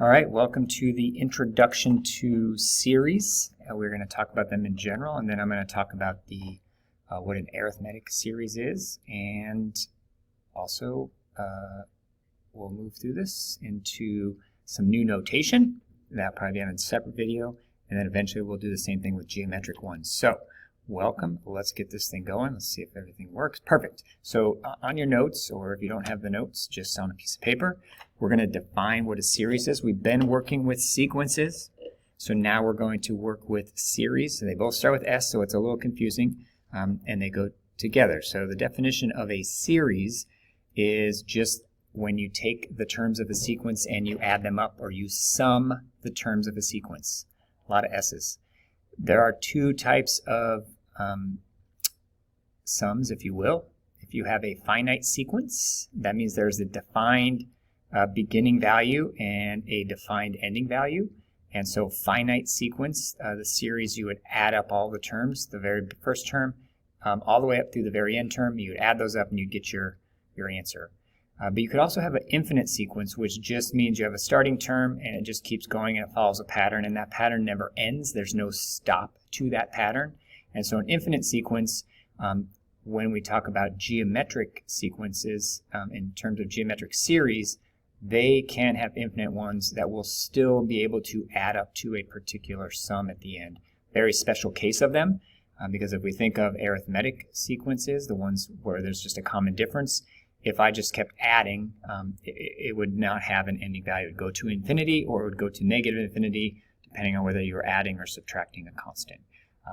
All right, welcome to the Introduction to Series. We're going to talk about them in general, and then I'm going to talk about the what an arithmetic series is, and also we'll move through this into some new notation. That'll probably be on a separate video, and then eventually we'll do the same thing with geometric ones. So, welcome. Let's get this thing going. Let's see if everything works. Perfect. So on your notes, or if you don't have the notes, just on a piece of paper, we're going to define what a series is. We've been working with sequences, so now we're going to work with series. So they both start with S, so it's a little confusing, and they go together. So the definition of a series is just when you take the terms of a sequence and you add them up, or you sum the terms of a sequence. A lot of S's. There are two types of sums, if you will. If you have a finite sequence, that means there's a defined beginning value and a defined ending value. And so finite sequence, the series, you would add up all the terms, the very first term, all the way up through the very end term. You would add those up and you'd get your answer. But you could also have an infinite sequence, which just means you have a starting term and it just keeps going and it follows a pattern, and that pattern never ends. There's no stop to that pattern. And so an infinite sequence, when we talk about geometric sequences, in terms of geometric series, they can have infinite ones that will still be able to add up to a particular sum at the end. Very special case of them, because if we think of arithmetic sequences, the ones where there's just a common difference, if I just kept adding, it would not have an ending value. It would go to infinity, or it would go to negative infinity, depending on whether you're adding or subtracting a constant.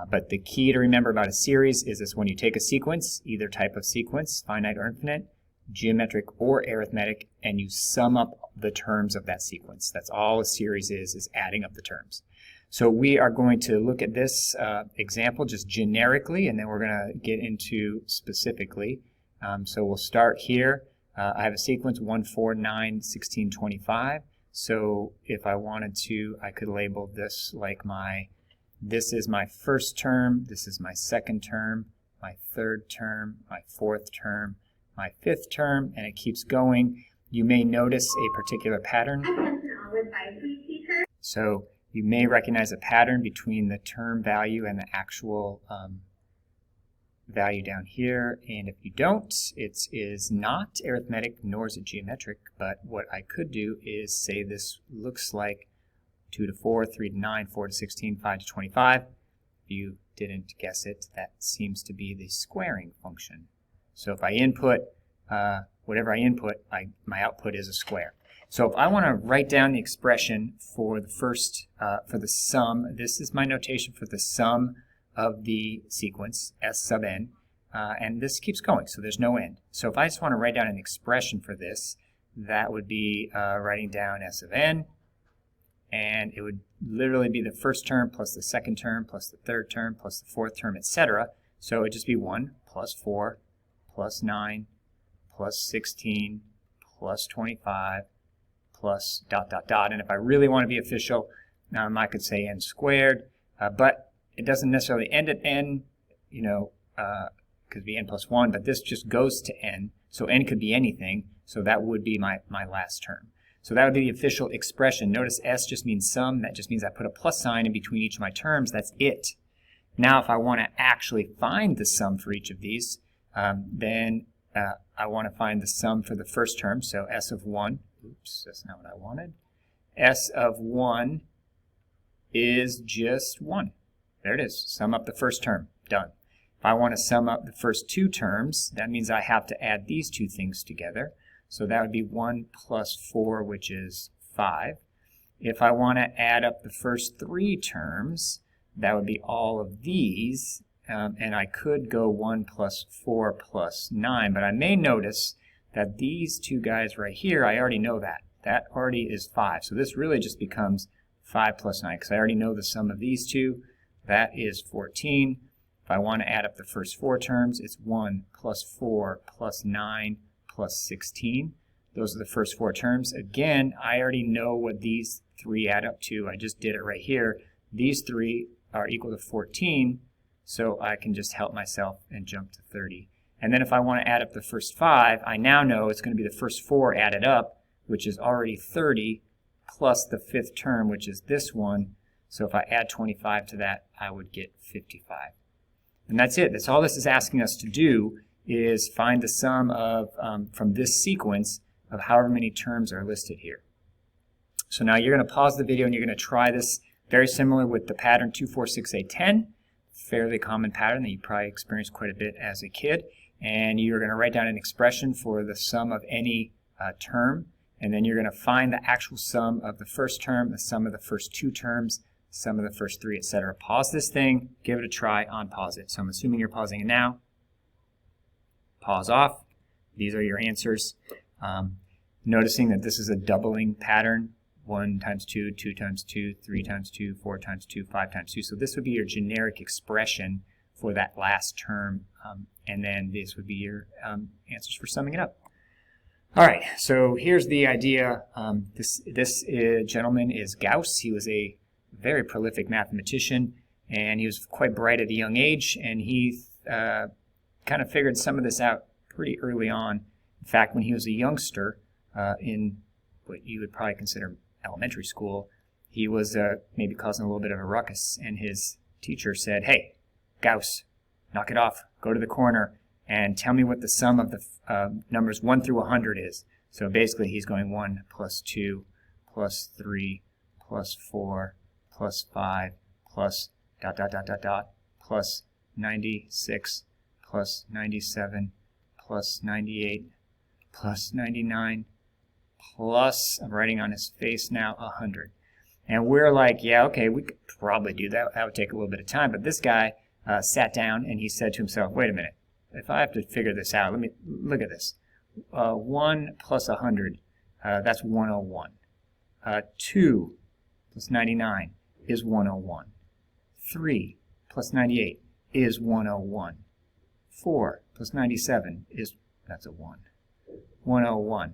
But the key to remember about a series is this: when you take a sequence, either type of sequence, finite or infinite, geometric or arithmetic, and you sum up the terms of that sequence. That's all a series is adding up the terms. So we are going to look at this example just generically, and then we're going to get into specifically. So we'll start here. I have a sequence 1, 4, 9, 16, 25. So if I wanted to, I could label this like this is my first term, this is my second term, my third term, my fourth term, my fifth term, and it keeps going. You may notice a particular pattern. So you may recognize a pattern between the term value and the actual value down here, and if you don't, it is not arithmetic nor is it geometric. But what I could do is say this looks like 2 to 4, 3 to 9, 4 to 16, 5 to 25. If you didn't guess it, that seems to be the squaring function. So if I input whatever I input, my output is a square. So if I want to write down the expression for the first, for the sum, this is my notation for the sum of the sequence, S sub n, and this keeps going, so there's no end. So if I just want to write down an expression for this, that would be writing down S of n, and it would literally be the first term plus the second term plus the third term plus the fourth term, etc. So it would just be 1 plus 4 plus 9 plus 16 plus 25 plus ... And if I really want to be official, I could say n squared, but it doesn't necessarily end at n, could be n plus 1, but this just goes to n, so n could be anything, so that would be my last term. So that would be the official expression. Notice S just means sum. That just means I put a plus sign in between each of my terms. That's it. Now if I want to actually find the sum for each of these, then I want to find the sum for the first term, so S of 1. Oops, that's not what I wanted. S of 1 is just 1. There it is. Sum up the first term. Done. If I want to sum up the first two terms, that means I have to add these two things together. So that would be 1 plus 4, which is 5. If I want to add up the first three terms, that would be all of these. And I could go 1 plus 4 plus 9, but I may notice that these two guys right here, I already know that. That already is 5. So this really just becomes 5 plus 9, because I already know the sum of these two. That is 14. If I want to add up the first four terms, it's 1 plus 4 plus 9 plus 16. Those are the first four terms. Again, I already know what these three add up to. I just did it right here. These three are equal to 14, so I can just help myself and jump to 30. And then if I want to add up the first five, I now know it's going to be the first four added up, which is already 30, plus the fifth term, which is this one. So if I add 25 to that, I would get 55. And that's it. That's all this is asking us to do, is find the sum of, from this sequence, of however many terms are listed here. So now you're going to pause the video and you're going to try this, very similar with the pattern 2, 4, 6, 8, 10. Fairly common pattern that you probably experienced quite a bit as a kid. And you're going to write down an expression for the sum of any term. And then you're going to find the actual sum of the first term, the sum of the first two terms, sum of the first three, etc. Pause this thing, give it a try, unpause it. So I'm assuming you're pausing it now. Pause off. These are your answers. Noticing that this is a doubling pattern. 1 times 2, 2 times 2, 3 times 2, 4 times 2, 5 times 2. So this would be your generic expression for that last term. And then this would be your answers for summing it up. All right, so here's the idea. This gentleman is Gauss. He was a very prolific mathematician, and he was quite bright at a young age, and he kind of figured some of this out pretty early on. In fact, when he was a youngster in what you would probably consider elementary school, he was maybe causing a little bit of a ruckus, and his teacher said, "Hey, Gauss, knock it off, go to the corner, and tell me what the sum of the numbers 1 through 100 is." So basically he's going 1 plus 2 plus 3 plus 4 plus 5 plus ... plus 96 plus 97 plus 98 plus 99 plus, I'm writing on his face now, 100. And we're like, yeah, okay, we could probably do that. That would take a little bit of time. But this guy sat down and he said to himself, wait a minute. If I have to figure this out, let me look at this. 1 plus 100, that's 101. 2 plus 99 is 101. 3 plus 98 is 101. 4 plus 97 is, that's a 1. 101.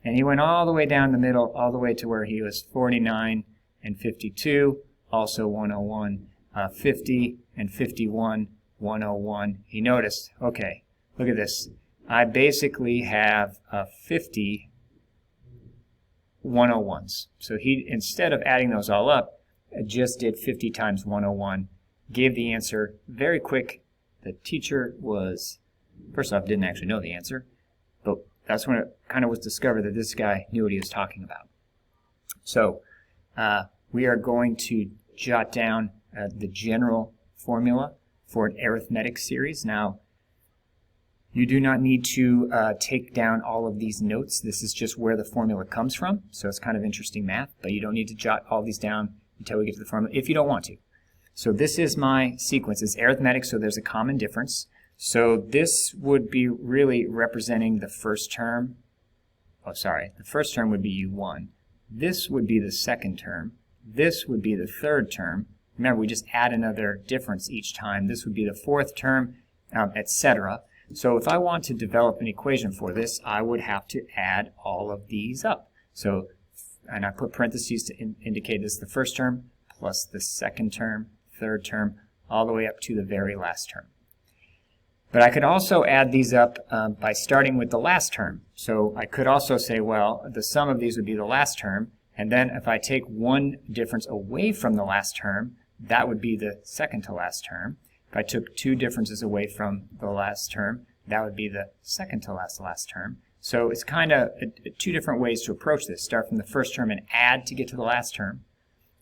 And he went all the way down the middle, all the way to where he was 49 and 52, also 101. 50 and 51, 101. He noticed, okay, look at this. I basically have 50 101s. So he, instead of adding those all up, just did 50 times 101, gave the answer very quick. The teacher was, first off, didn't actually know the answer, but that's when it kind of was discovered that this guy knew what he was talking about. So we are going to jot down the general formula for an arithmetic series. Now, you do not need to take down all of these notes. This is just where the formula comes from. So it's kind of interesting math, but you don't need to jot all these down until we get to the formula if you don't want to. So this is my sequence. It's arithmetic, so there's a common difference. So this would be really representing the first term. Oh, sorry. The first term would be U1. This would be the second term. This would be the third term. Remember, we just add another difference each time. This would be the fourth term, etc. So if I want to develop an equation for this, I would have to add all of these up. So, and I put parentheses to indicate this is the first term plus the second term, third term, all the way up to the very last term. But I could also add these up by starting with the last term. So I could also say, well, the sum of these would be the last term, and then if I take one difference away from the last term, that would be the second to last term. If I took two differences away from the last term, that would be the second to last term. So it's kind of two different ways to approach this. Start from the first term and add to get to the last term,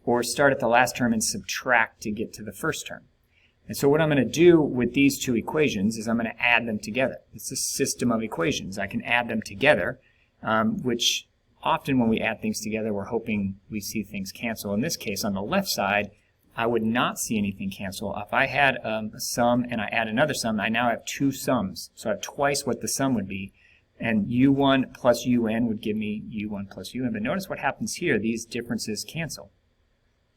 or start at the last term and subtract to get to the first term. And so what I'm going to do with these two equations is I'm going to add them together. It's a system of equations. I can add them together, which often when we add things together, we're hoping we see things cancel. In this case, on the left side, I would not see anything cancel. If I had a sum and I add another sum, I now have two sums. So I have twice what the sum would be. And U1 plus UN would give me U1 plus UN. But notice what happens here. These differences cancel.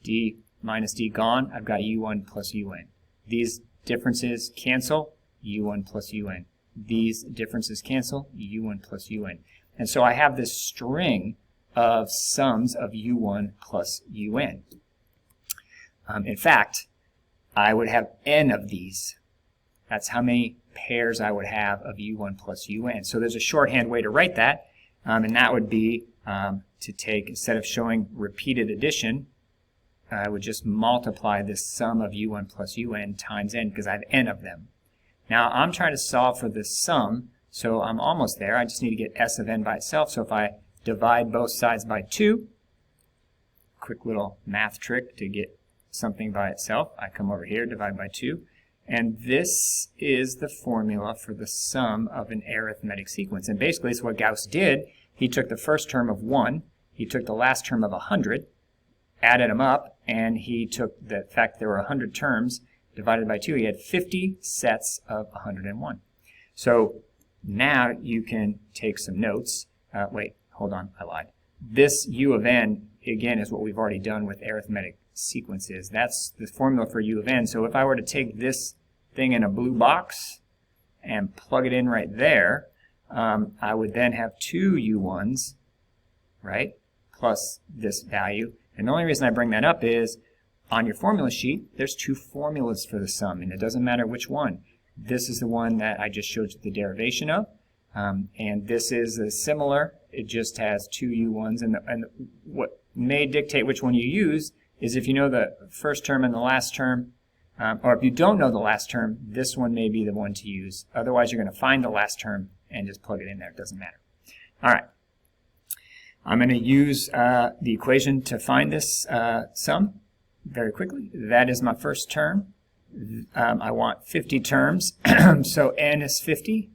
D minus D gone. I've got U1 plus UN. These differences cancel. U1 plus UN. These differences cancel. U1 plus UN. And so I have this string of sums of U1 plus UN. In fact, I would have n of these. That's how many pairs I would have of U1 plus UN. So there's a shorthand way to write that, and that would be to take, instead of showing repeated addition, I would just multiply this sum of u1 plus un times n because I have n of them. Now I'm trying to solve for this sum, so I'm almost there. I just need to get s of n by itself. So if I divide both sides by 2, quick little math trick to get something by itself, I come over here, divide by 2, and this is the formula for the sum of an arithmetic sequence. And basically it's what Gauss did. He took the first term of 1, he took the last term of 100, added them up, and he took the fact there were 100 terms, divided by 2, he had 50 sets of 101. So now you can take some notes. Wait, hold on, I lied. This u of n, again, is what we've already done with arithmetic sequences. That's the formula for u of n. So if I were to take this thing in a blue box and plug it in right there, I would then have 2 u1s, right, plus this value. And the only reason I bring that up is on your formula sheet, there's 2 formulas for the sum, and it doesn't matter which one. This is the one that I just showed you the derivation of, and this is similar. It just has 2 u1s, and what may dictate which one you use is if you know the first term and the last term, or if you don't know the last term, this one may be the one to use. Otherwise, you're going to find the last term and just plug it in there. It doesn't matter. All right. I'm going to use the equation to find this sum very quickly. That is my first term. I want 50 terms, so n is 50.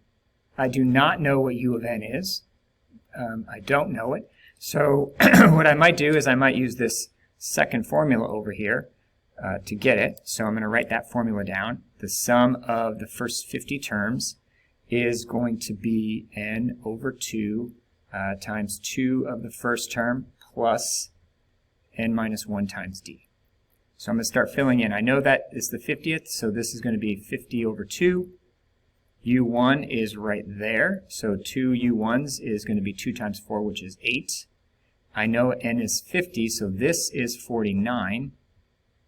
I do not know what u of n is. I don't know it. So what I might do is I might use this second formula over here to get it. So I'm going to write that formula down. The sum of the first 50 terms is going to be n over 2 times 2 of the first term plus n minus 1 times d. So I'm going to start filling in. I know that is the 50th, so this is going to be 50 over 2. u1 is right there, so 2 u1s is going to be 2 times 4, which is 8. I know n is 50, so this is 49,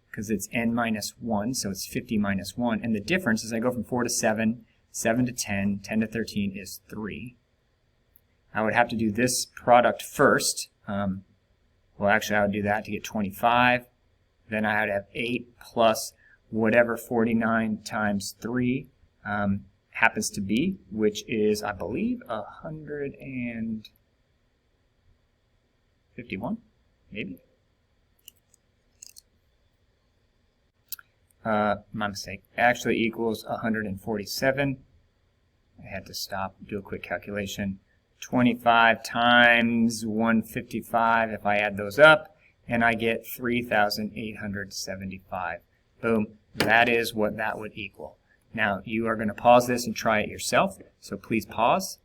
because it's n minus 1, so it's 50 minus 1. And the difference is I go from 4 to 7, 7 to 10, 10 to 13 is 3. I would have to do this product first. Well, actually, I would do that to get 25. Then I would have 8 plus whatever 49 times 3 happens to be, which is, I believe, 151, maybe. My mistake. Actually equals 147. I had to stop, do a quick calculation. 25 times 155, if I add those up, and I get 3,875. Boom. That is what that would equal. Now, you are going to pause this and try it yourself, so please pause.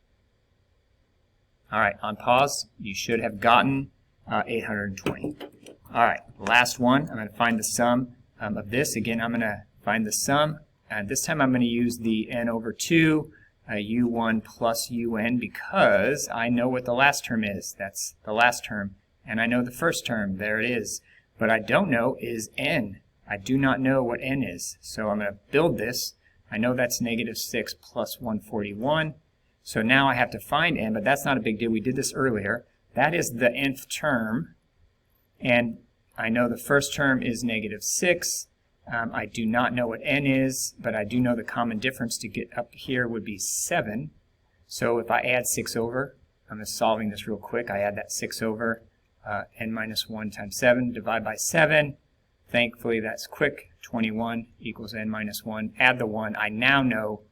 All right, on pause, you should have gotten 820. All right, last one. I'm going to find the sum of this. Again, I'm going to find the sum, and this time I'm going to use the n over 2, u1 plus un, because I know what the last term is. That's the last term. And I know the first term, there it is. But I don't know is n. I do not know what n is. So I'm going to build this. I know that's negative 6 plus 141. So now I have to find n, but that's not a big deal. We did this earlier. That is the nth term. And I know the first term is negative 6. I do not know what n is, but I do know the common difference to get up here would be 7. So if I add 6 over, I'm just solving this real quick. I add that 6 over. N minus 1 times 7, divide by 7. Thankfully, that's quick. 21 equals n minus 1. Add the 1. I now know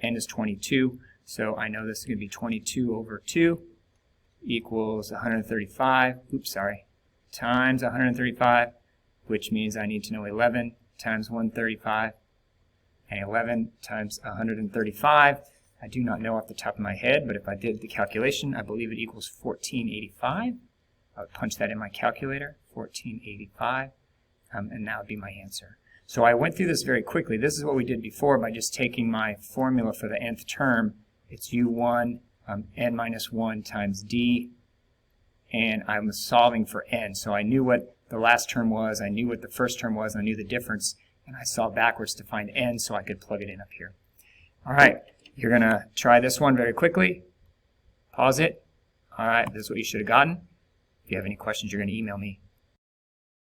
n is 22, so I know this is going to be 22 over 2 equals 135. Oops, sorry. Times 135, which means I need to know 11 times 135. And 11 times 135, I do not know off the top of my head, but if I did the calculation, I believe it equals 1485. I would punch that in my calculator, 1485, and that would be my answer. So I went through this very quickly. This is what we did before by just taking my formula for the nth term. It's u1 n minus 1 times d, and I was solving for n. So I knew what the last term was, I knew what the first term was, and I knew the difference, and I saw backwards to find n so I could plug it in up here. All right, you're going to try this one very quickly. Pause it. All right, this is what you should have gotten. If you have any questions, you're going to email me.